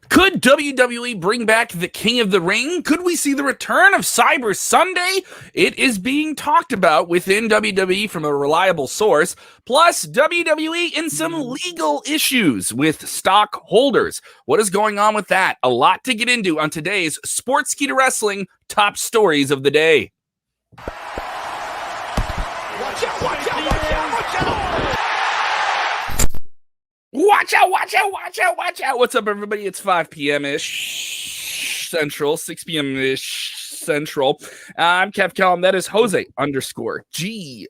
Could WWE bring back the King of the Ring? Could we see the return of Cyber Sunday? It is being talked about within WWE from a reliable source. Plus, WWE in some legal issues with stockholders. What is going on with that? A lot to get into on today's Sportskeeda Wrestling top stories of the day. Watch out, watch out, watch out, watch out! Watch out, watch out, watch out, watch out. What's up, everybody? It's 5 p.m.-ish Central, 6 p.m.-ish Central. I'm Kellam. That is Jose_G_official.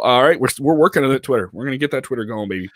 All right, we're working on that Twitter. We're going to get that Twitter going, baby.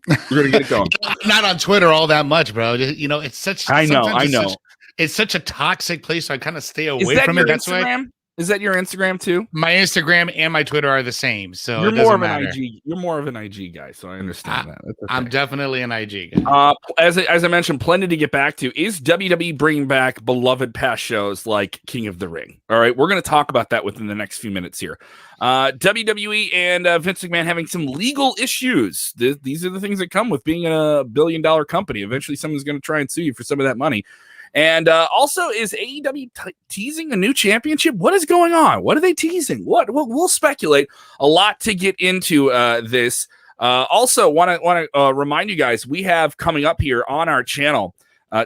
We're going to get it going. I'm not on Twitter all that much, bro. You know, it's such. I know. It's such a toxic place, so I kind of stay away from it. That's Instagram? Why. Is that your Instagram too? My Instagram and my Twitter are the same, so you're more of an IG. You're more of an IG guy, so I understand that. Okay. I'm definitely an IG guy. As I mentioned, plenty to get back to. Is WWE bringing back beloved past shows like King of the Ring? All right, we're going to talk about that within the next few minutes here. WWE and Vince McMahon having some legal issues. These are the things that come with being a billion-dollar company. Eventually, someone's going to try and sue you for some of that money. And also, is AEW teasing a new championship? What is going on? What are they teasing? We'll speculate. A lot to get into this. Also, want to remind you guys, we have coming up here on our channel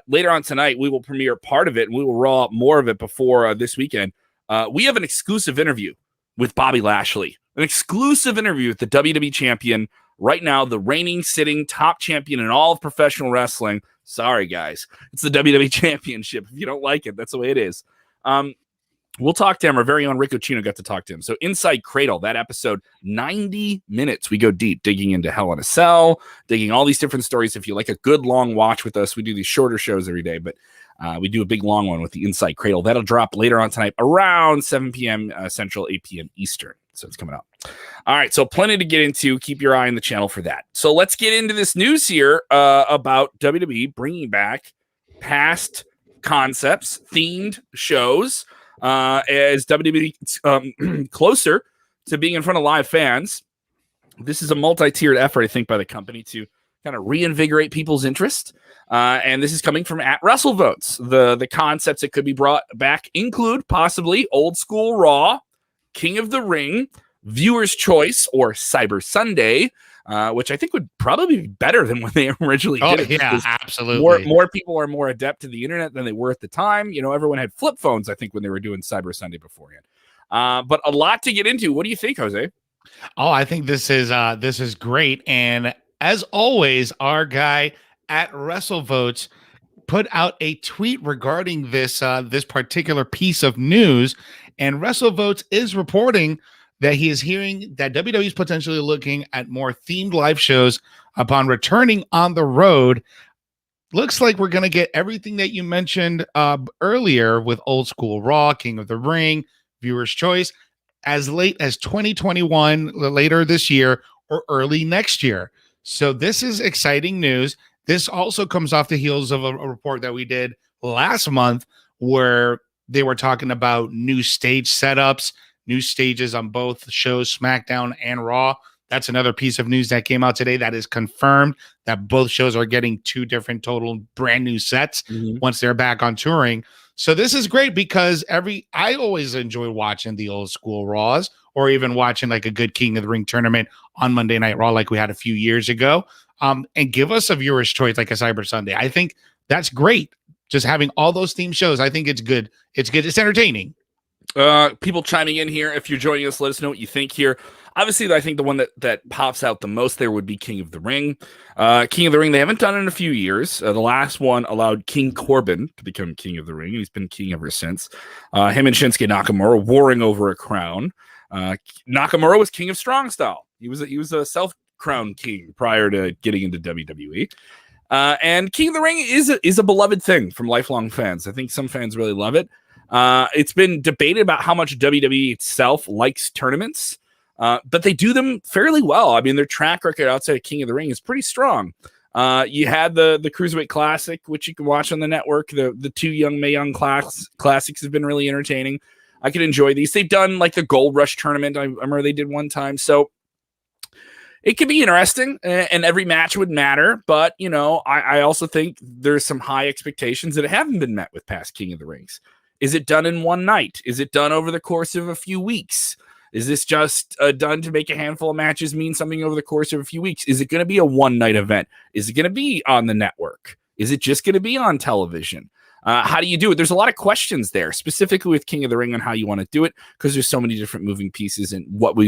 later on tonight. We will premiere part of it, and we will roll out more of it before this weekend. We have an exclusive interview with Bobby Lashley, an exclusive interview with the WWE champion. Right now, the reigning, sitting top champion in all of professional wrestling. Sorry, guys. It's the WWE Championship. If you don't like it, that's the way it is. We'll talk to him. Our very own Rick Ochino got to talk to him. So Inside Cradle, that episode, 90 minutes. We go deep, digging into Hell in a Cell, digging all these different stories. If you like a good long watch with us, we do these shorter shows every day, but we do a big long one with the Inside Cradle. That'll drop later on tonight around 7 p.m. Central, 8 p.m. Eastern. So it's coming up. All right, so plenty to get into. Keep your eye on the channel for that. So let's get into this news here about WWE bringing back past concepts, themed shows, as WWE closer to being in front of live fans. This is a multi-tiered effort, I think, by the company to kind of reinvigorate people's interest. And this is coming from at WrestleVotes. The concepts that could be brought back include possibly Old School Raw, King of the Ring, Viewer's Choice, or Cyber Sunday, which I think would probably be better than when they originally did it. Yeah, absolutely. More people are more adept to the internet than they were at the time. You know, everyone had flip phones, I think, when they were doing Cyber Sunday beforehand. But a lot to get into. What do you think, Jose? Oh, I think this is great. And as always, our guy at WrestleVotes put out a tweet regarding this particular piece of news. And WrestleVotes is reporting that he is hearing that WWE is potentially looking at more themed live shows upon returning on the road. Looks like we're going to get everything that you mentioned earlier with Old School Raw, King of the Ring, Viewer's Choice, as late as 2021, later this year, or early next year. So this is exciting news. This also comes off the heels of a report that we did last month where they were talking about new stage setups, new stages on both shows, SmackDown and Raw. That's another piece of news that came out today that is confirmed that both shows are getting two different total brand new sets once they're back on touring. So this is great because I always enjoy watching the Old School Raws or even watching like a good King of the Ring tournament on Monday Night Raw like we had a few years ago. And give us a viewer's choice like a Cyber Sunday. I think that's great. Just having all those theme shows, I think it's good. It's good. It's entertaining. People chiming in here. If you're joining us, let us know what you think here. Obviously, I think the one that pops out the most there would be King of the Ring. King of the Ring, they haven't done it in a few years. The last one allowed King Corbin to become King of the Ring. He's been king ever since. Him and Shinsuke Nakamura warring over a crown. Nakamura was King of Strong Style. He was a self-crowned king prior to getting into WWE. And King of the Ring is a beloved thing from lifelong fans. I think some fans really love it. It's been debated about how much WWE itself likes tournaments, but they do them fairly well. I mean, their track record outside of King of the Ring is pretty strong. You had the Cruiserweight Classic, which you can watch on the network. The two Young Mae Young Classics have been really entertaining. I can enjoy these. They've done like the Gold Rush tournament. I remember they did one time. So It could be interesting, and every match would matter. But, you know, I also think there's some high expectations that haven't been met with past King of the Rings. Is it done in one night? Is it done over the course of a few weeks? Is this just done to make a handful of matches mean something over the course of a few weeks? Is it going to be a one-night event? Is it going to be on the network? Is it just going to be on television? How do you do it? There's a lot of questions there, specifically with King of the Ring on how you want to do it, because there's so many different moving pieces, and what would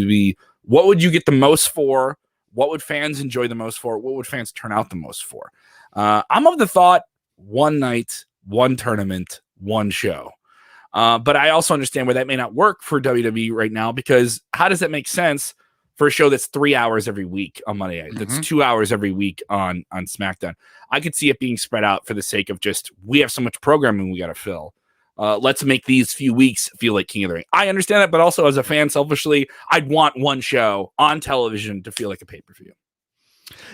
you get the most for? What would fans enjoy the most for? What would fans turn out the most for? I'm of the thought, one night, one tournament, one show. But I also understand why that may not work for WWE right now, because how does that make sense for a show that's 3 hours every week on Monday night, that's 2 hours every week on SmackDown? I could see it being spread out for the sake of just, we have so much programming we got to fill. Let's make these few weeks feel like King of the Ring. I understand that, but also as a fan, selfishly, I'd want one show on television to feel like a pay-per-view.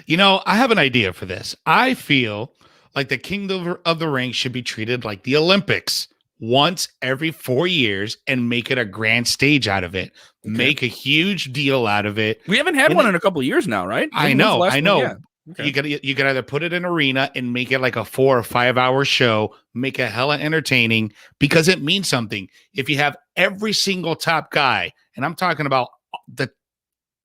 You know, I have an idea for this. I feel like the King of the Ring should be treated like the Olympics once every 4 years and make it a grand stage out of it. Okay. Make a huge deal out of it. We haven't had one in a couple of years now, right? I know. Yeah. Okay. You could either put it in arena and make it like a 4 or 5 hour show, make it hella entertaining, because it means something. If you have every single top guy, and I'm talking about the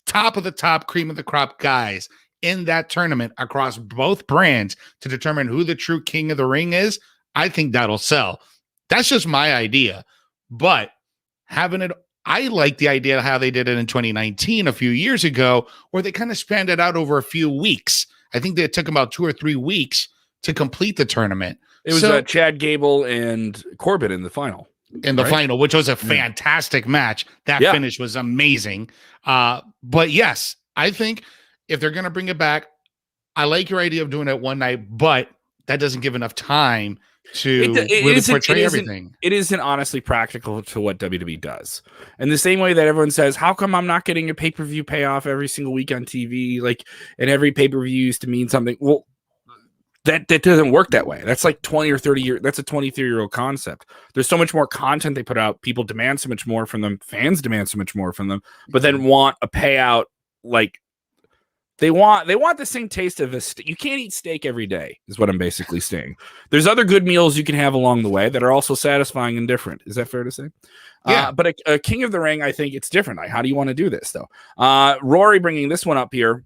top of the top, cream of the crop guys in that tournament across both brands to determine who the true King of the Ring is, I think that'll sell. That's just my idea. But having it, I like the idea of how they did it in 2019, a few years ago, where they kind of spanned it out over a few weeks. I think it took about 2 or 3 weeks to complete the tournament. It was Chad Gable and Corbin in the final. Final, which was a fantastic match. That finish was amazing. But yes, I think if they're going to bring it back, I like your idea of doing it one night, but that doesn't give enough time to really portray everything. It isn't honestly practical to what WWE does. And the same way that everyone says, how come I'm not getting a pay-per-view payoff every single week on TV? Like, and every pay-per-view used to mean something. Well, that doesn't work that way. That's like 20 or 30 years. That's a 23-year-old concept. There's so much more content they put out. People demand so much more from them. Fans demand so much more from them, but then want a payout. Like, they want the same taste of you can't eat steak every day, is what I'm basically saying. There's other good meals you can have along the way that are also satisfying and different. Is that fair to say? Yeah. But a King of the Ring, I think it's different. Like, how do you want to do this, though? Rory bringing this one up here.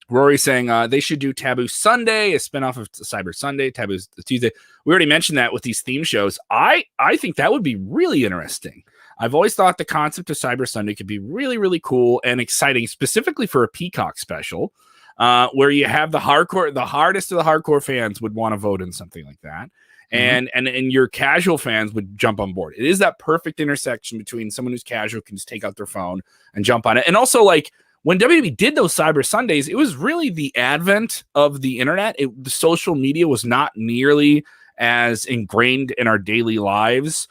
Rory saying they should do Taboo Sunday, a spinoff of Cyber Sunday. Taboo's Tuesday. We already mentioned that with these theme shows. I think that would be really interesting. I've always thought the concept of Cyber Sunday could be really, really cool and exciting, specifically for a Peacock special, where you have the hardest of the hardcore fans would want to vote in something like that. And your casual fans would jump on board. It is that perfect intersection between someone who's casual can just take out their phone and jump on it. And also, like, when WWE did those Cyber Sundays, it was really the advent of the internet. The social media was not nearly as ingrained in our daily lives.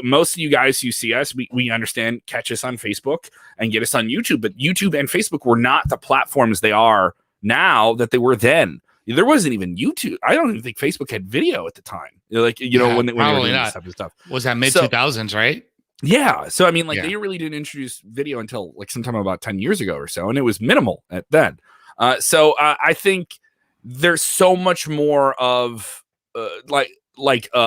Most of you guys who see us, we understand, catch us on Facebook and get us on YouTube, but YouTube and Facebook were not the platforms they are now that they were then. There wasn't even YouTube. I don't even think Facebook had video at the time. Like, when they were doing this type of stuff. Was that mid 2000s, right? Yeah. So, I mean, like, they really didn't introduce video until like sometime about 10 years ago or so, and it was minimal at then. So I think there's so much more of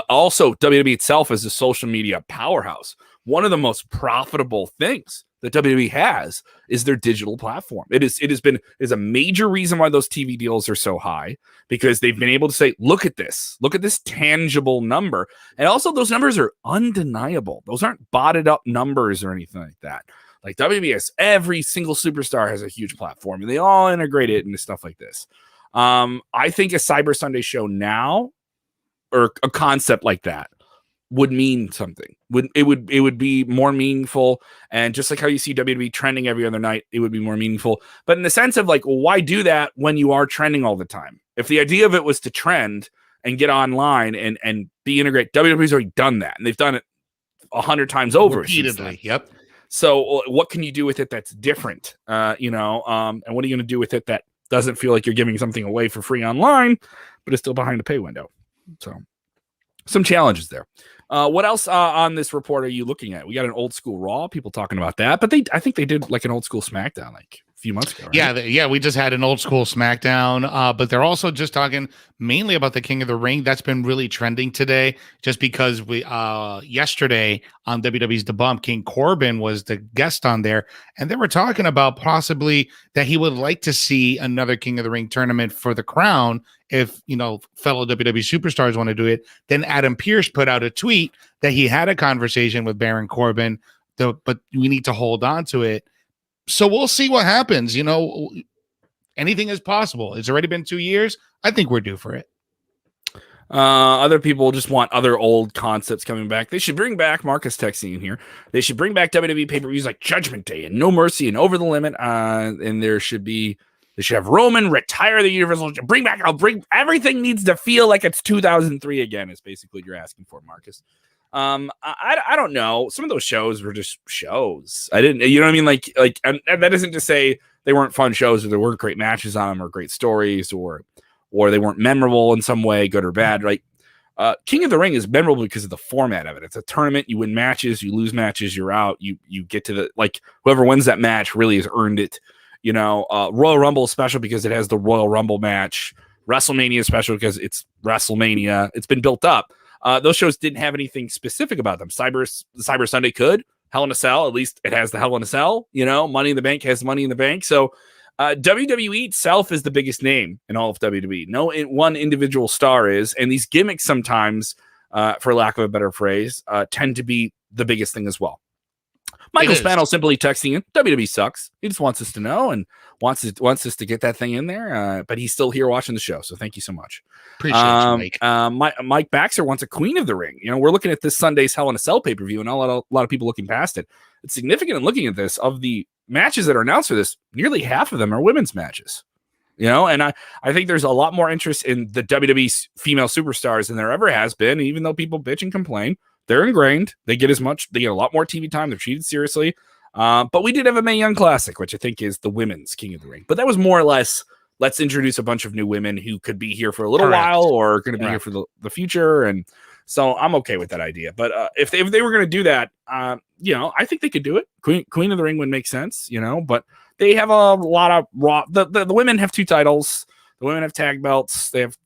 also WWE itself as a social media powerhouse. One of the most profitable things that WWE has is their digital platform. It is a major reason why those TV deals are so high, because they've been able to say, look at this tangible number. And also those numbers are undeniable. Those aren't botted up numbers or anything like that. Like, WWE has, every single superstar has a huge platform, and they all integrate it into stuff like this. I think a Cyber Sunday show now, or a concept like that, would mean something. It would be more meaningful, and just like how you see WWE trending every other night, it would be more meaningful. But in the sense of, like, well, why do that when you are trending all the time? If the idea of it was to trend and get online and be integrated, WWE's already done that, and they've done it 100 times over repeatedly. Yep. So what can you do with it that's different? And what are you going to do with it that doesn't feel like you're giving something away for free online, but it's still behind a pay window? So some challenges there. What else on this report are you looking at? We got an old school Raw, people talking about that, but I think they did like an old school SmackDown like a few months ago. Right? Yeah, we just had an old school SmackDown, but they're also just talking mainly about the King of the Ring. That's been really trending today, just because we yesterday on WWE's The Bump, King Corbin was the guest on there, and they were talking about possibly that he would like to see another King of the Ring tournament for the crown if fellow WWE superstars want to do it. Then Adam Pearce put out a tweet that he had a conversation with Baron Corbin, but we need to hold on to it. So we'll see what happens. Anything is possible. It's already been 2 years. I think we're due for it. Other people just want other old concepts coming back. They should bring back, Marcus texting in here, they should bring back WWE pay-per-views like Judgment Day and No Mercy and Over the Limit. And they should have Roman retire the Universal. Everything needs to feel like it's 2003 again, is basically what you're asking for, Marcus. I don't know. Some of those shows were just shows. I didn't, you know what I mean? Like, and that isn't to say they weren't fun shows or there weren't great matches on them or great stories or they weren't memorable in some way, good or bad. Like, King of the Ring is memorable because of the format of it. It's a tournament. You win matches, you lose matches, you're out. You get to whoever wins that match really has earned it. Royal Rumble is special because it has the Royal Rumble match. WrestleMania is special because it's WrestleMania. It's been built up. Those shows didn't have anything specific about them. Cyber Sunday could. Hell in a Cell, at least it has the Hell in a Cell. Money in the Bank has Money in the Bank. So WWE itself is the biggest name in all of WWE. No one individual star is. And these gimmicks sometimes, for lack of a better phrase, tend to be the biggest thing as well. Michael Spano simply texting in, WWE sucks. He just wants us to know and wants us to get that thing in there. But he's still here watching the show. So thank you so much. Appreciate you, Mike Baxter wants a Queen of the Ring. We're looking at this Sunday's Hell in a Cell pay-per-view and a lot of people looking past it. It's significant in looking at this. Of the matches that are announced for this, nearly half of them are women's matches. And I think there's a lot more interest in the WWE female superstars than there ever has been, even though people bitch and complain. They're ingrained. They get a lot more TV time. They're treated seriously. But we did have a Mae Young Classic, which I think is the women's King of the Ring. But that was more or less, let's introduce a bunch of new women who could be here for a little while or going to be here for the future. And so I'm okay with that idea. But if they were going to do that, I think they could do it. Queen of the Ring would make sense, but they have a lot of raw. The women have 2 titles. The women have tag belts. They have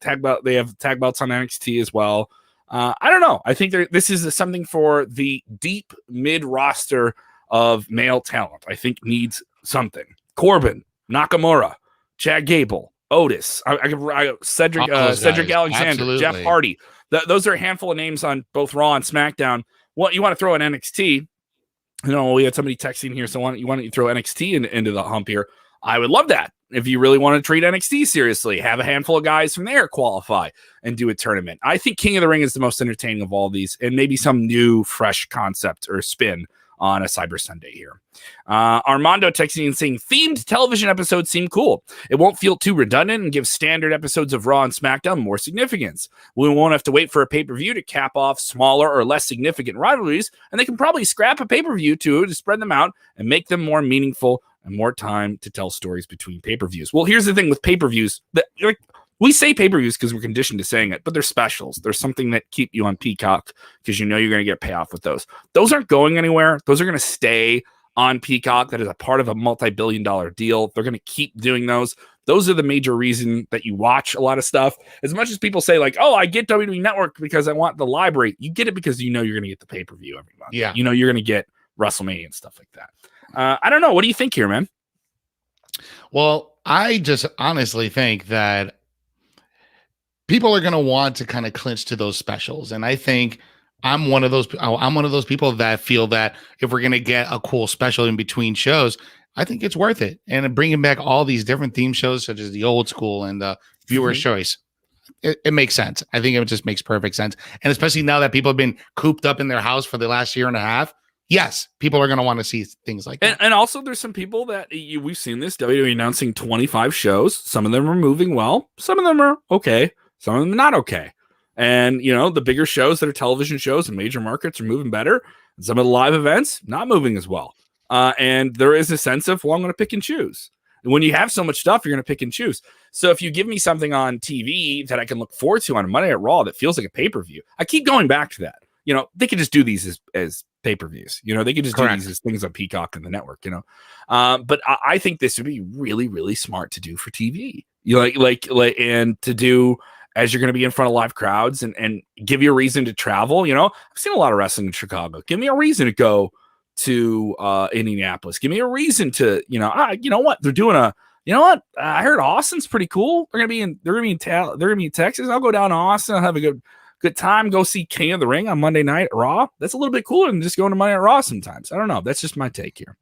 tag belts on NXT as well. I don't know. I think this is something for the deep mid roster of male talent. I think needs something. Corbin, Nakamura, Chad Gable, Otis, Cedric Alexander, Absolutely. Jeff Hardy. Those are a handful of names on both Raw and SmackDown. What you want to throw in NXT? We had somebody texting here, so why don't you throw NXT into the hump here? I would love that. If you really want to treat NXT seriously, have a handful of guys from there qualify and do a tournament. I think King of the Ring is the most entertaining of all these, and maybe some new, fresh concept or spin on a Cyber Sunday here. Armando texting and saying, themed television episodes seem cool. It won't feel too redundant and give standard episodes of Raw and SmackDown more significance. We won't have to wait for a pay-per-view to cap off smaller or less significant rivalries, and they can probably scrap a pay-per-view too to spread them out and make them more meaningful and more time to tell stories between pay-per-views. Well, here's the thing with pay-per-views. We say pay-per-views because we're conditioned to saying it, but they're specials. There's something that keep you on Peacock because you're going to get payoff with those. Those aren't going anywhere. Those are going to stay on Peacock. That is a part of a multi-billion-dollar deal. They're going to keep doing those. Those are the major reason that you watch a lot of stuff. As much as people say I get WWE Network because I want the library, you get it because you're going to get the pay-per-view every month. Yeah. You're going to get WrestleMania and stuff like that. I don't know. What do you think here, man? Well, I just honestly think that people are going to want to kind of clinch to those specials. And I think I'm one of those people that feel that if we're going to get a cool special in between shows, I think it's worth it. And bringing back all these different theme shows, such as the old school and the viewer's choice, it makes sense. I think it just makes perfect sense. And especially now that people have been cooped up in their house for the last year and a half, yes, people are going to want to see things like that. And also there's some people that we've seen this WWE announcing 25 shows. Some of them are moving well. Some of them are okay. Some of them are not okay. And, the bigger shows that are television shows in major markets are moving better. And some of the live events, not moving as well. And there is a sense of, I'm going to pick and choose. And when you have so much stuff, you're going to pick and choose. So if you give me something on TV that I can look forward to on a Monday at Raw that feels like a pay-per-view, I keep going back to that. they could just do these as pay-per-views. They could just do these as things on Peacock and the network. But I think this would be really, really smart to do for TV. And to do as you're going to be in front of live crowds and give you a reason to travel. I've seen a lot of wrestling in Chicago. Give me a reason to go to Indianapolis. Give me a reason to, what they're doing I heard Austin's pretty cool. They're gonna be in Texas. I'll go down to Austin. I'll have a good time. Go see King of the Ring on Monday night at Raw. That's a little bit cooler than just going to Monday Night Raw sometimes. I don't know. That's just my take here.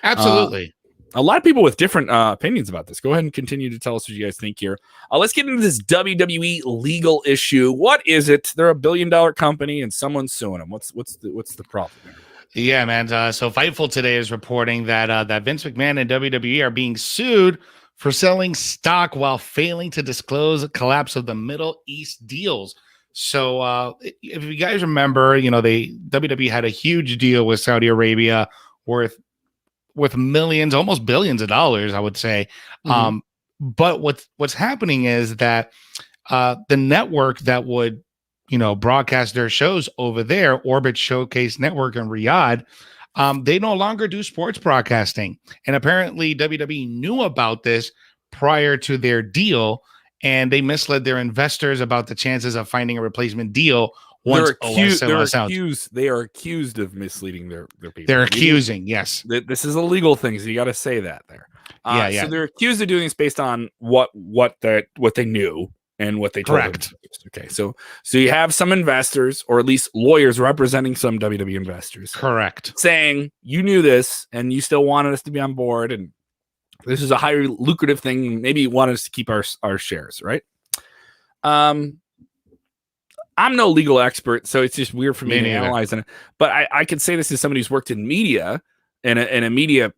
Absolutely. A lot of people with different opinions about this. Go ahead and continue to tell us what you guys think here. Let's get into this WWE legal issue. What is it? They're $1 billion company and someone's suing them. What's the problem here? Yeah, man. So Fightful today is reporting that Vince McMahon and WWE are being sued for selling stock while failing to disclose a collapse of the Middle East deals. So if you guys remember, WWE had a huge deal with Saudi Arabia worth millions, almost billions of dollars, I would say. Mm-hmm. But what's happening is that the network that would broadcast their shows over there, Orbit Showcase Network in Riyadh, they no longer do sports broadcasting. And apparently WWE knew about this prior to their deal, and they misled their investors about the chances of finding a replacement deal once they are accused of misleading their people. They're accusing, yes. This is a legal thing, so you got to say that there. Yeah. So they're accused of doing this based on what they knew. And what they told Correct. Them. Okay, so you have some investors, or at least lawyers representing some WWE investors. Correct. Saying you knew this and you still wanted us to be on board, and this is a highly lucrative thing. Maybe you wanted us to keep our shares, right? I'm no legal expert, so it's just weird for me to analyze it. But I can say this as somebody who's worked in media and a media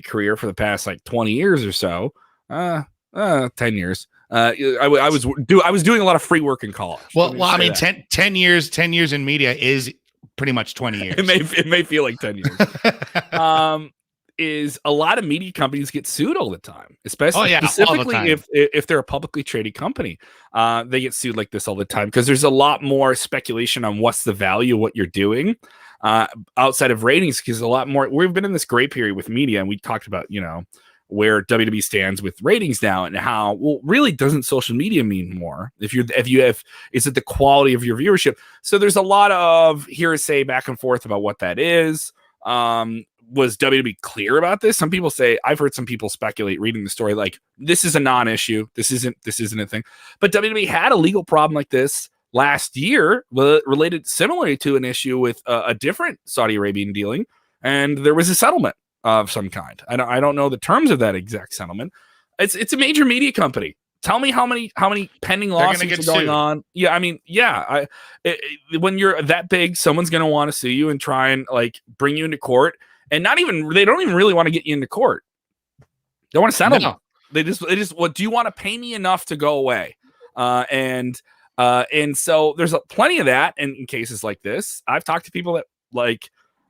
career for the past 20 years or so. 10 years. I was doing a lot of free work in college. Well, I mean, 10 years in media is pretty much 20 years. It may feel like 10 years. Is a lot of media companies get sued all the time, especially specifically if they're a publicly traded company. They get sued like this all the time because there's a lot more speculation on what's the value of what you're doing outside of ratings. Because a lot more, we've been in this gray period with media, and we talked about where WWE stands with ratings now, and how really doesn't social media mean more if you have, is it the quality of your viewership? So there's a lot of hearsay back and forth about what that is. Was WWE clear about this? Some people say, I've heard some people speculate reading the story like this is a non-issue, this isn't a thing, but WWE had a legal problem like this last year related similarly to an issue with a different Saudi Arabian dealing, and there was a settlement of some kind. I don't know the terms of that exact settlement. It's a major media company. Tell me how many pending lawsuits are going on. Yeah, I mean, when you're that big, someone's going to want to sue you and try and bring you into court, and they don't even really want to get you into court. They want to settle. No. They just do you want to pay me enough to go away? And so there's plenty of that in cases like this. I've talked to people that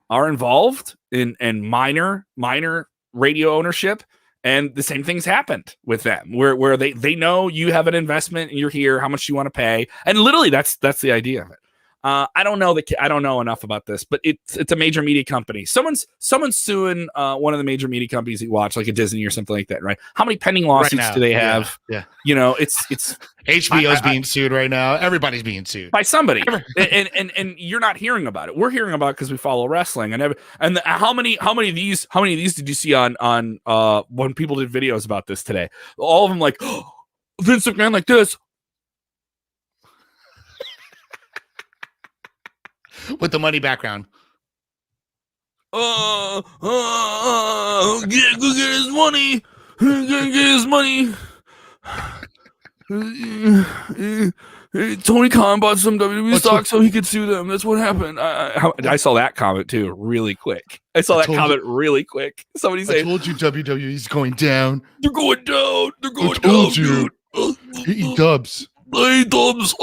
are involved in minor radio ownership, and the same things happened with them where they know you have an investment and you're here, how much you want to pay, and literally that's the idea of it. I don't know enough about this, but it's a major media company. Someone's suing one of the major media companies that you watch, like a Disney or something like that, right? How many pending lawsuits do they have? Yeah. It's HBO's being sued right now. Everybody's being sued by somebody, and you're not hearing about it. We're hearing about it because we follow wrestling, and how many of these did you see on when people did videos about this today? All of them Vince McMahon like this. With the money background. Go get his money. Get his money. Tony Khan bought some WWE stock so he could sue them. That's what happened. I saw that comment too, really quick. Somebody say, I told you WWE's going down. They're going down. I told you. AE Dubs. AE Dubs.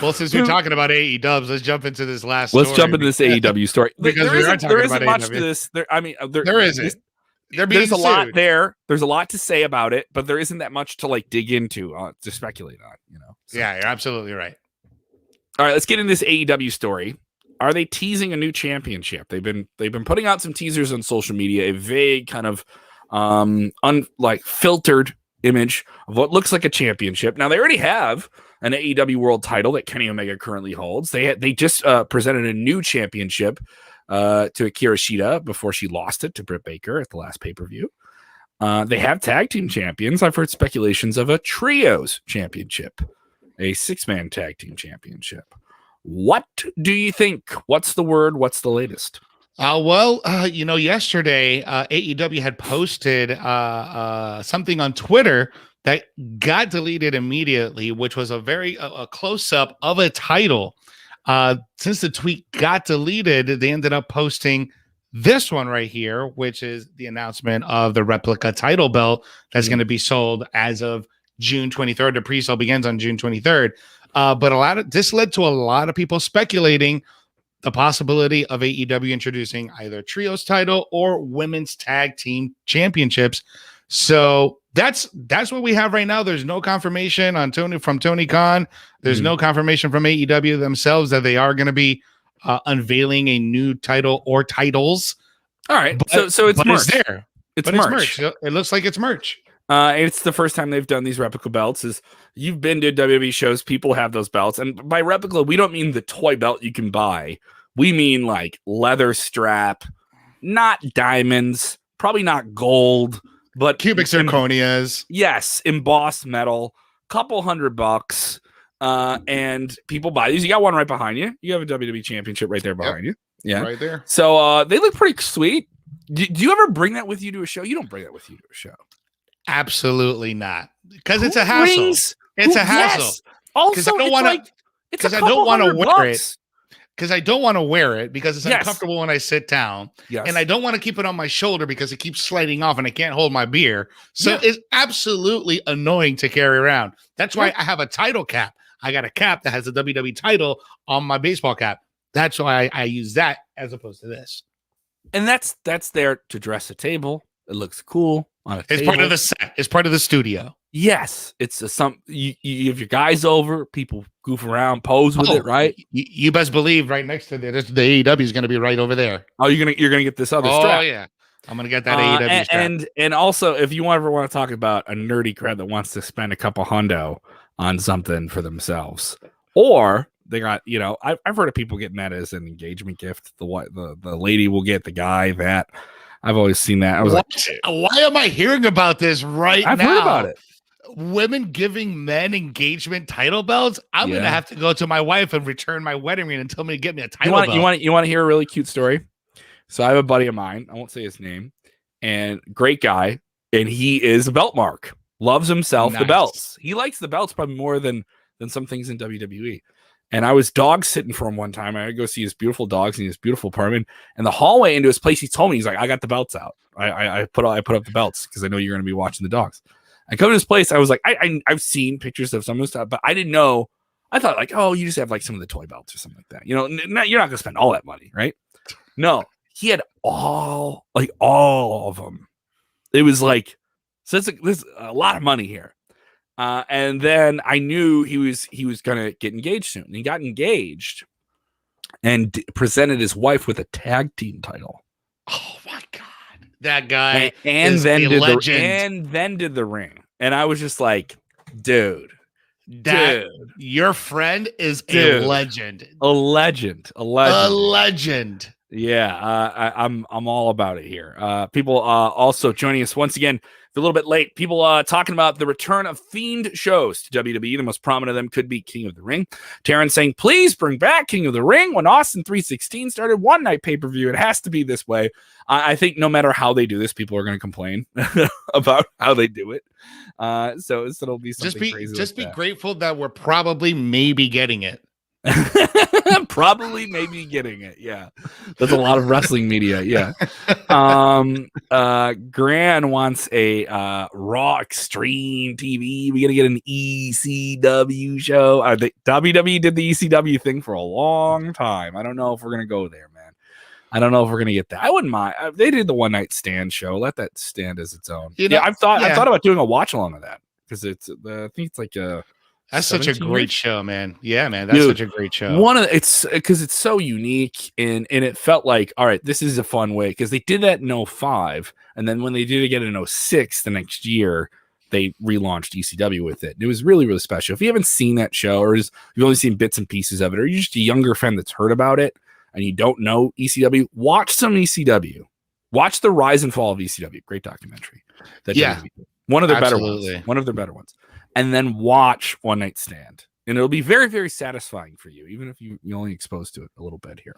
Well, since we're talking about AE Dubs, let's jump into this last story. Let's jump into this AEW story. Because there isn't much to this. There isn't. There's a lot there. There's a lot to say about it, but there isn't that much to dig into, to speculate on. So. Yeah, you're absolutely right. All right, let's get into this AEW story. Are they teasing a new championship? They've been putting out some teasers on social media, a vague kind of filtered image of what looks like a championship. Now they already have an AEW World Title that Kenny Omega currently holds. They just presented a new championship to Akira Shida before she lost it to Britt Baker at the last pay-per-view. They have tag team champions. I've heard speculations of a trios championship, a 6-man tag team championship. What do you think? What's the word? What's the latest? Yesterday AEW had posted something on Twitter that got deleted immediately, which was a very close-up of a title. Since the tweet got deleted, they ended up posting this one right here, which is the announcement of the replica title belt that's going to be sold as of June 23rd. The pre-sale begins on June 23rd. But this led to a lot of people speculating the possibility of AEW introducing either trios title or women's tag team championships. So that's what we have right now. There's no confirmation from Tony Khan. There's no confirmation from AEW themselves that they are going to be unveiling a new title or titles. All right. So it's merch. It's there. It's merch. It looks like it's merch. It's the first time they've done these replica belts. Is you've been to WWE shows, people have those belts. And by replica, we don't mean the toy belt you can buy. We mean like leather strap, not diamonds, probably not gold, but cubic zirconias. Yes, embossed metal, couple $100. And people buy these. You got one right behind you. You have a WWE championship right there behind you. Yeah. Right there. So they look pretty sweet. Do you ever bring that with you to a show? You don't bring that with you to a show. Absolutely not, because it's a hassle. It's a hassle. Yes. Also, I don't want to. Because I don't want to wear it. Because I don't want to wear it because it's uncomfortable when I sit down. Yes. And I don't want to keep it on my shoulder because it keeps sliding off and I can't hold my beer. So it's absolutely annoying to carry around. That's why I have a title cap. I got a cap that has a WWE title on my baseball cap. That's why I use that as opposed to this. And that's there to dress a table. It looks cool on a table. It's part of the set. It's part of the studio. Yes, it's you have your guys over, people goof around, pose with it, right? You best believe right next to the AEW is going to be right over there. Oh, you're gonna get this other strap. Oh yeah, I'm gonna get that AEW strap. And also, if you ever want to talk about a nerdy crowd that wants to spend a couple hundo on something for themselves, or they got I've heard of people getting that as an engagement gift. The lady will get the guy that. I've always seen that. I was why am I hearing about this right now? I've heard about it. Women giving men engagement title belts. I'm gonna have to go to my wife and return my wedding ring and tell me to get me a title belt. You want to hear a really cute story? So I have a buddy of mine. I won't say his name, and great guy, and he is a belt mark. Loves himself the belts. He likes the belts probably more than some things in WWE. And I was dog sitting for him one time. I had to go see his beautiful dogs in his beautiful apartment. And the hallway into his place, he told me, he's like, I got the belts out. I put up the belts because I know you're going to be watching the dogs. I come to his place. I was like, I've seen pictures of some of the stuff, but I didn't know. I thought like, oh, you just have like some of the toy belts or something like that. You're not going to spend all that money, right? No, he had all of them. It was like, so there's a lot of money here. And then I knew he was gonna get engaged soon. And he got engaged and presented his wife with a tag team title. Oh my god, that guy! And then did the ring. And I was just like, dude, your friend is a legend. A legend. Yeah, I'm all about it here. People also joining us once again. A little bit late. People talking about the return of themed shows to WWE. The most prominent of them could be King of the Ring. Taryn saying, please bring back King of the Ring. When Austin 316 started one night pay-per-view, it has to be this way. I think no matter how they do this, people are going to complain about how they do it. So it'll be something crazy. Just be grateful that we're probably maybe getting it. Probably maybe getting it. Yeah, that's a lot of wrestling media. Yeah. Gran wants a Raw Extreme TV. We gotta get an ECW show. WWE did the ECW thing for a long time. I don't know if we're gonna go there, man. I don't know if we're gonna get that. I wouldn't mind. They did the one night stand show. Let that stand as its own. I've thought about doing a watch along of that because I think it's like a That's such a 17 great years? show, man. Yeah, man. That's Dude, such a great show. one of it's because it's so unique and it felt like, all right, this is a fun way because they did that in 05, and then when they did it again in 06 the next year, they relaunched ECW with it. It was really, really special. If you haven't seen that show, or you've only seen bits and pieces of it, or you're just a younger fan that's heard about it and you don't know ECW, watch some ECW. Watch the rise and fall of ECW. Great documentary. One of their better ones. One of their better ones. And then watch One Night Stand. And it'll be very, very satisfying for you, even if you're only exposed to it a little bit here.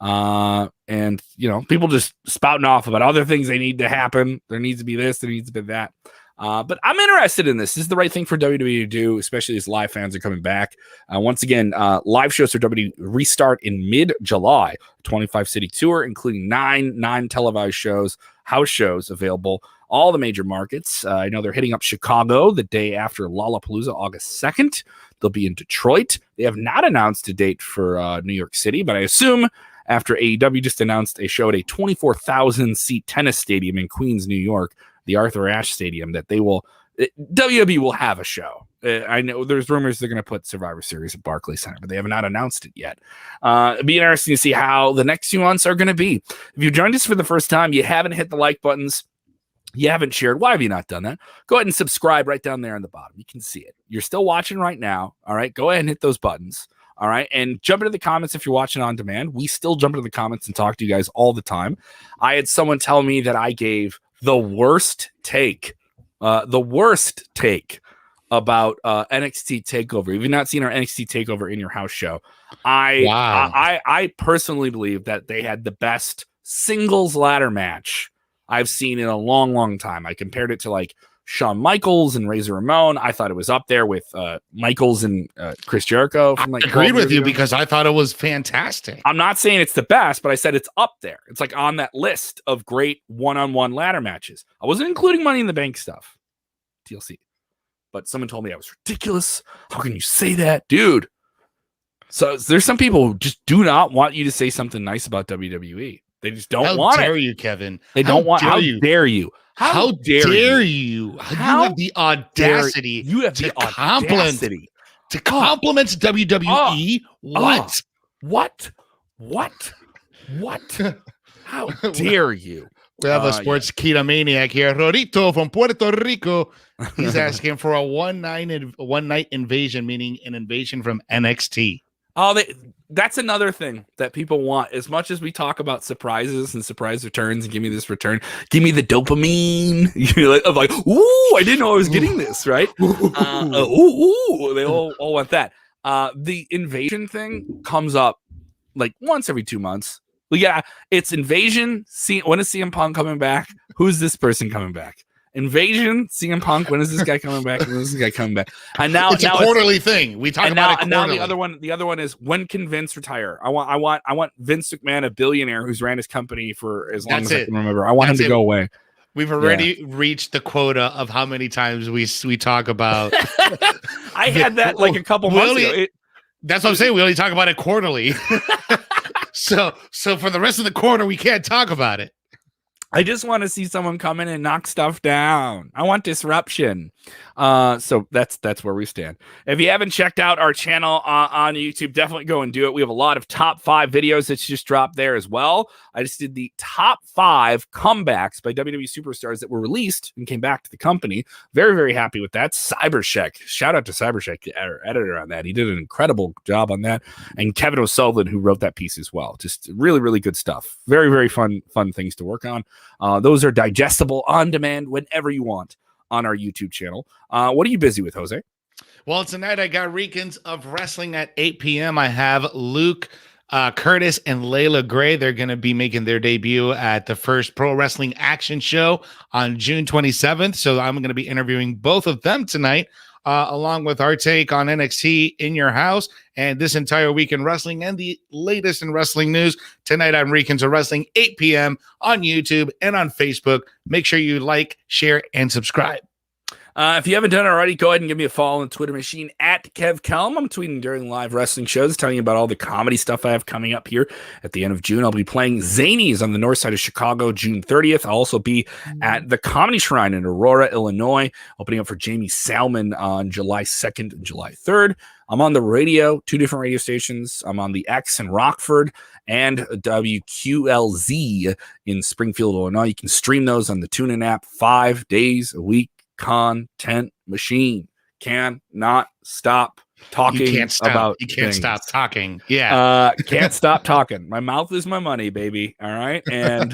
And, people just spouting off about other things they need to happen. There needs to be this, there needs to be that. But I'm interested in this. This is the right thing for WWE to do, especially as live fans are coming back. Once again, live shows for WWE restart in mid-July, 25-city tour, including nine televised shows, house shows available, all the major markets. I know they're hitting up Chicago the day after Lollapalooza, August 2nd. They'll be in Detroit. They have not announced a date for New York City, but I assume after AEW just announced a show at a 24,000-seat tennis stadium in Queens, New York, the Arthur Ashe Stadium, that WWE will have a show. I know there's rumors they're going to put Survivor Series at Barclays Center, but they have not announced it yet. It'd be interesting to see how the next few months are going to be. If you joined us for the first time, you haven't hit the like buttons, you haven't shared, why have you not done that? Go ahead and subscribe right down there on the bottom. You can see it. You're still watching right now. All right, go ahead and hit those buttons. All right, and jump into the comments if you're watching on demand. We still jump into the comments and talk to you guys all the time. I had someone tell me that I gave the worst take about NXT TakeOver. If you've not seen our NXT TakeOver in your house show, I personally believe that they had the best singles ladder match I've seen in a long, long time. I compared it to like Shawn Michaels and Razor Ramon. I thought it was up there with Michaels and Chris Jericho. From, like, I agreed with you because I thought it was fantastic. I'm not saying it's the best, but I said it's up there. It's like on that list of great one-on-one ladder matches. I wasn't including Money in the Bank stuff, TLC. But someone told me I was ridiculous. How can you say that? Dude. So there's some people who just do not want you to say something nice about WWE. They just don't want it. How dare you, Kevin? They don't want. How dare you? How dare you? You have the audacity. You have the audacity to compliment WWE. What? How dare you? We have a Sportskeeda maniac here, Rorito from Puerto Rico. He's asking for a one night invasion, meaning an invasion from NXT. That's another thing that people want. As much as we talk about surprises and surprise returns and give me this return, give me the dopamine. I'm like, ooh, I didn't know I was getting this, right? They all want that. The invasion thing comes up like once every 2 months. Well, yeah, it's invasion. When is CM Punk coming back? Who's this person coming back? Invasion, CM Punk. When is this guy coming back? When is this guy coming back? And now it's a quarterly thing. We talk about it quarterly. And now the other one is, when can Vince retire? I want Vince McMahon, a billionaire who's ran his company for as long as I can remember. I want him to go away. We've already reached the quota of how many times we talk about. I had that like a couple months ago. That's what I'm saying. We only talk about it quarterly. So for the rest of the quarter, we can't talk about it. I just want to see someone come in and knock stuff down. I want disruption. So that's where we stand. If you haven't checked out our channel on YouTube, definitely go and do it. We have a lot of top 5 videos that's just dropped there as well. I just did the top 5 comebacks by WWE superstars that were released and came back to the company. Very, very happy with that. Cybercheck. Shout out to Cybercheck, our editor on that. He did an incredible job on that. And Kevin O'Sullivan, who wrote that piece as well. Just really, really good stuff. Very, very fun things to work on. Those are digestible on demand whenever you want on our YouTube channel. What are you busy with, Jose? Well, tonight I got Recons of Wrestling at 8 p.m. I have Luke Curtis and Layla Gray. They're going to be making their debut at the first Pro Wrestling Action Show on June 27th. So I'm going to be interviewing both of them tonight, along with our take on NXT in your house and this entire week in wrestling and the latest in wrestling news. Tonight on Recons of Wrestling, 8 p.m. on YouTube and on Facebook. Make sure you like, share, and subscribe. If you haven't done it already, go ahead and give me a follow on the Twitter machine at Kev Kellam. I'm tweeting during live wrestling shows, telling you about all the comedy stuff I have coming up here at the end of June. I'll be playing Zanies on the north side of Chicago, June 30th. I'll also be at the Comedy Shrine in Aurora, Illinois, opening up for Jamie Salmon on July 2nd and July 3rd. I'm on the radio, 2 different radio stations. I'm on the X in Rockford and WQLZ in Springfield, Illinois. You can stream those on the TuneIn app 5 days a week. Content machine. Cannot stop talking about You can't stop talking. Can't stop talking. My mouth is my money, baby. All right. And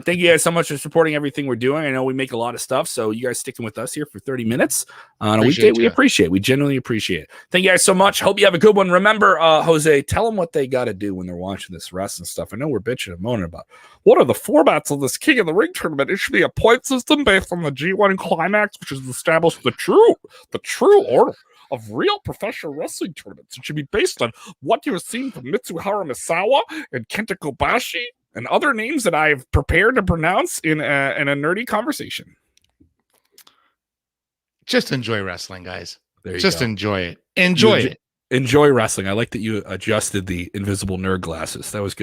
thank you guys so much for supporting everything we're doing. I know we make a lot of stuff, so you guys sticking with us here for 30 minutes on a weekday, we appreciate. We genuinely appreciate it. Thank you guys so much. Hope you have a good one. Remember, Jose, tell them what they got to do when they're watching this wrestling stuff. I know we're bitching and moaning about what are the formats of this King of the Ring tournament. It should be a point system based on the G1 climax, which is established the true order of real professional wrestling tournaments. It should be based on what you have seen from Mitsuharu Misawa and Kenta Kobashi and other names that I've prepared to pronounce in a nerdy conversation. Just enjoy wrestling, guys. Just enjoy it. Enjoy it. Enjoy wrestling. I like that you adjusted the invisible nerd glasses. That was good.